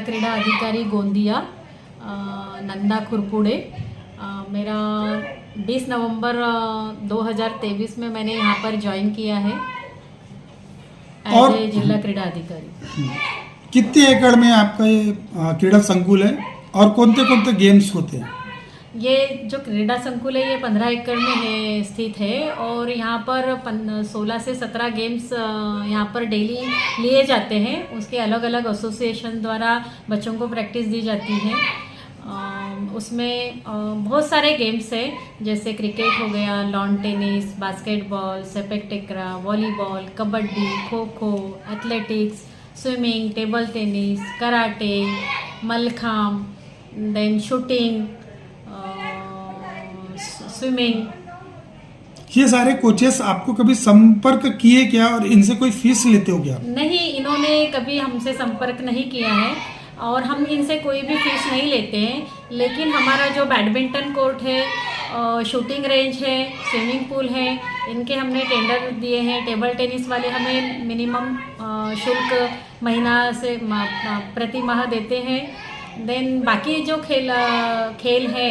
क्रीडा अधिकारी गोंदिया नंदा खुरपुड़े। मेरा 20 नवंबर 2023 में मैंने यहाँ पर ज्वाइन किया है और एज ए जिला क्रीडा अधिकारी। कितने एकड़ में आपका ये क्रीड़ा संकुल है और कौन से गेम्स होते हैं? ये जो क्रीडा संकुल है ये 15 एकड़ में है स्थित है और यहाँ पर 16 से 17 गेम्स यहाँ पर डेली लिए जाते हैं। उसके अलग अलग एसोसिएशन द्वारा बच्चों को प्रैक्टिस दी जाती है। उसमें बहुत सारे गेम्स हैं जैसे क्रिकेट हो गया, lawn tennis, basketball, sepak takraw, volleyball, kabaddi, kho kho, athletics, swimming, table tennis, karate, mallakhamb, then shooting, swimming. ये सारे कोचेस आपको कभी संपर्क किए क्या और इनसे कोई फीस लेते हो क्या? नहीं, इन्होंने कभी हमसे संपर्क नहीं किया है और हम इनसे कोई भी फीस नहीं लेते हैं। लेकिन हमारा जो बैडमिंटन कोर्ट है, शूटिंग रेंज है, स्विमिंग पूल है, इनके हमने टेंडर दिए हैं। टेबल टेनिस वाले हमें मिनिमम शुल्क महीना से प्रति माह देते हैं। देन बाकी जो खेल है,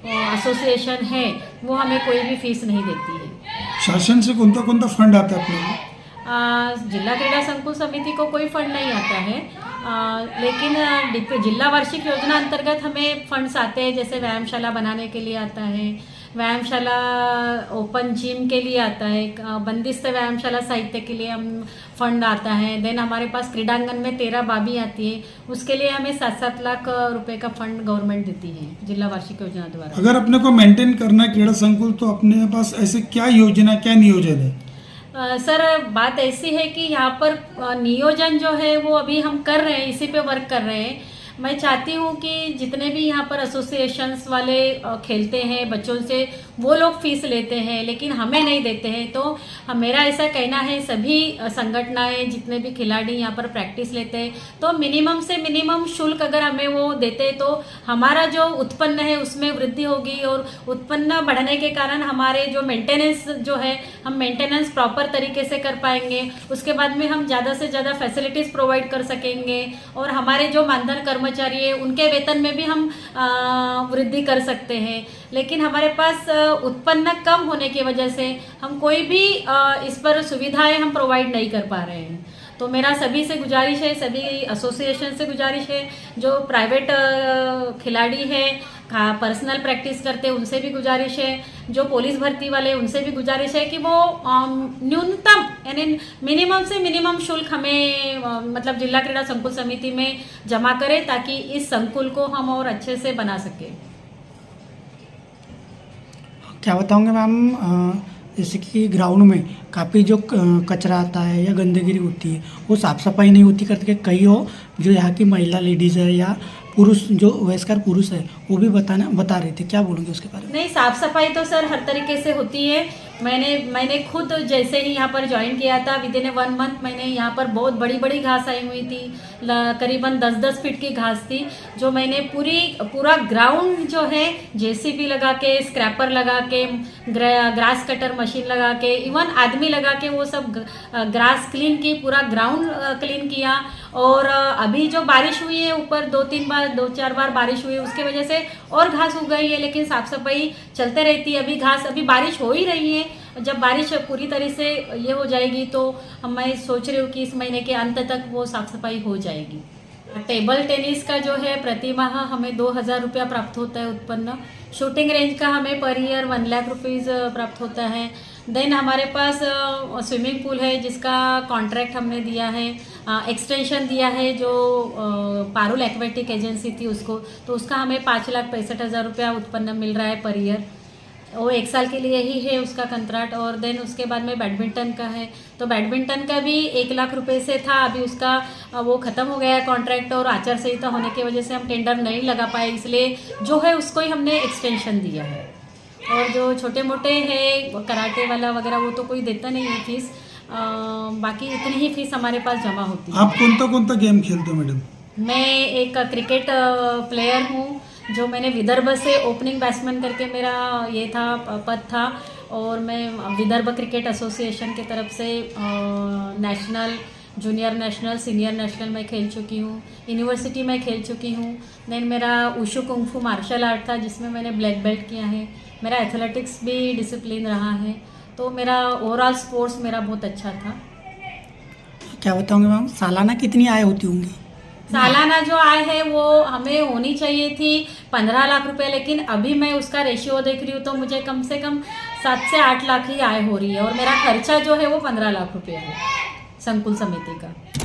एसोसिएशन है, वो हमें कोई भी फीस नहीं देती है। शासन से कौन सा फंड आता है अपने को? जिला क्रीड़ा संकुल समिति को कोई फंड नहीं आता है, लेकिन जिला वार्षिक योजना अंतर्गत हमें फंड्स आते हैं। जैसे व्यायामशाला बनाने के लिए आता है, व्यायामशाला ओपन जिम के लिए आता है, बंदिस्त व्यायामशाला साहित्य के लिए हम फंड आता है। देन हमारे पास क्रीडांगन में 13 बाबी आती है, उसके लिए हमें 7-7 लाख रुपए का फंड गवर्नमेंट देती है जिला वार्षिक योजना द्वारा। अगर अपने को मेंटेन करना है क्रीड़ा संकुल तो अपने पास ऐसे क्या योजना, क्या नियोजन है? सर, बात ऐसी है कि यहाँ पर नियोजन जो है वो अभी हम कर रहे हैं, इसी पे वर्क कर रहे हैं। मैं चाहती हूँ कि जितने भी यहाँ पर एसोसिएशंस वाले खेलते हैं बच्चों से, वो लोग फीस लेते हैं लेकिन हमें नहीं देते हैं। तो मेरा ऐसा कहना है सभी संगठनाएं, जितने भी खिलाड़ी यहाँ पर प्रैक्टिस लेते हैं, तो मिनिमम से मिनिमम शुल्क अगर हमें वो देते तो हमारा जो उत्पन्न है उसमें वृद्धि होगी और उत्पन्न बढ़ने के कारण हमारे जो मेंटेनेंस जो है, हम मेंटेनेंस प्रॉपर तरीके से कर पाएंगे। उसके बाद में हम ज़्यादा से ज़्यादा फैसिलिटीज़ प्रोवाइड कर सकेंगे और हमारे जो मानधन कर्मचारी है उनके वेतन में भी हम वृद्धि कर सकते हैं। लेकिन हमारे पास उत्पन्न कम होने की वजह से हम कोई भी इस पर सुविधाएं हम प्रोवाइड नहीं कर पा रहे हैं। तो मेरा सभी से गुजारिश है, सभी एसोसिएशन से गुजारिश है, जो प्राइवेट खिलाड़ी है, पर्सनल प्रैक्टिस करते हैं, उनसे भी गुजारिश है, जो पुलिस भर्ती वाले उनसे भी गुजारिश है कि वो न्यूनतम यानी मिनिमम से मिनिमम शुल्क हमें मतलब जिला क्रीड़ा संकुल समिति में जमा करें ताकि इस संकुल को हम और अच्छे से बना सकें। क्या बताऊंगे मैम, जैसे कि ग्राउंड में काफ़ी जो कचरा आता है या गंदगी होती है वो साफ़ सफाई नहीं होती करके कई हो जो यहाँ की महिला लेडीज़ है या पुरुष जो वयस्कर पुरुष है वो भी बता रहे थे। क्या बोलूँगे उसके बारे में? नहीं, साफ़ सफाई तो सर हर तरीके से होती है। मैंने खुद जैसे ही यहाँ पर ज्वाइन किया था, विद इन 1 मंथ मैंने यहाँ पर बहुत बड़ी बड़ी घास आई हुई थी, करीबन 10-10 फीट की घास थी, जो मैंने पूरा ग्राउंड जो है जेसीबी लगा के, स्क्रैपर लगा के, ग्रास कटर मशीन लगा के, इवन आदमी लगा के वो सब ग्रास क्लीन की, पूरा ग्राउंड क्लीन किया। और अभी जो बारिश हुई है, ऊपर 2-4 बार बारिश हुई है, उसके वजह से और घास उग गई है, लेकिन साफ सफाई चलते रहती है। अभी बारिश हो ही रही है। जब बारिश पूरी तरह से ये हो जाएगी तो मैं सोच रही हूँ कि इस महीने के अंत तक वो साफ सफाई हो जाएगी। टेबल टेनिस का जो है प्रति माह हमें 2000 रुपया प्राप्त होता है उत्पन्न। शूटिंग रेंज का हमें पर ईयर 1 लाख रुपीज़ प्राप्त होता है। देन हमारे पास स्विमिंग पूल है जिसका कॉन्ट्रैक्ट हमने दिया है, एक्सटेंशन दिया है जो पारुल एक्वेटिक एजेंसी थी उसको, तो उसका हमें 5,65,000 रुपया उत्पन्न मिल रहा है पर ईयर। वो 1 साल के लिए ही है उसका कंट्रैक्ट। और देन उसके बाद में बैडमिंटन का है, तो बैडमिंटन का भी 1 लाख रुपए से था, अभी उसका वो ख़त्म हो गया है कॉन्ट्रैक्ट और आचार संहिता होने की वजह से हम टेंडर नहीं लगा पाए, इसलिए जो है उसको ही हमने एक्सटेंशन दिया है। और जो छोटे मोटे हैं कराटे वाला वगैरह वो तो कोई देता नहीं है फीस, बाकी इतनी ही फीस हमारे पास जमा होती है। आप कौन सा गेम खेलते हो मैडम? मैं एक क्रिकेट प्लेयर हूँ, जो मैंने विदर्भ से ओपनिंग बैट्समैन करके मेरा ये था पद था, और मैं विदर्भ क्रिकेट एसोसिएशन की तरफ से national junior national, senior national मैं खेल चुकी हूँ, यूनिवर्सिटी में खेल चुकी हूँ। देन मेरा उशू कुंफू मार्शल आर्ट था जिसमें मैंने ब्लैक बेल्ट किया है। मेरा एथलेटिक्स भी डिसिप्लिन रहा है, तो मेरा ओवरऑल स्पोर्ट्स मेरा बहुत अच्छा था। क्या बताओगे मैम, सालाना कितनी आय होती होंगी? सालाना जो आय है वो हमें होनी चाहिए थी 15 लाख रुपए, लेकिन अभी मैं उसका रेशियो देख रही हूँ तो मुझे कम से कम 7 से 8 लाख ही आय हो रही है, और मेरा खर्चा जो है वो 15 लाख रुपए है संकुल समिति का।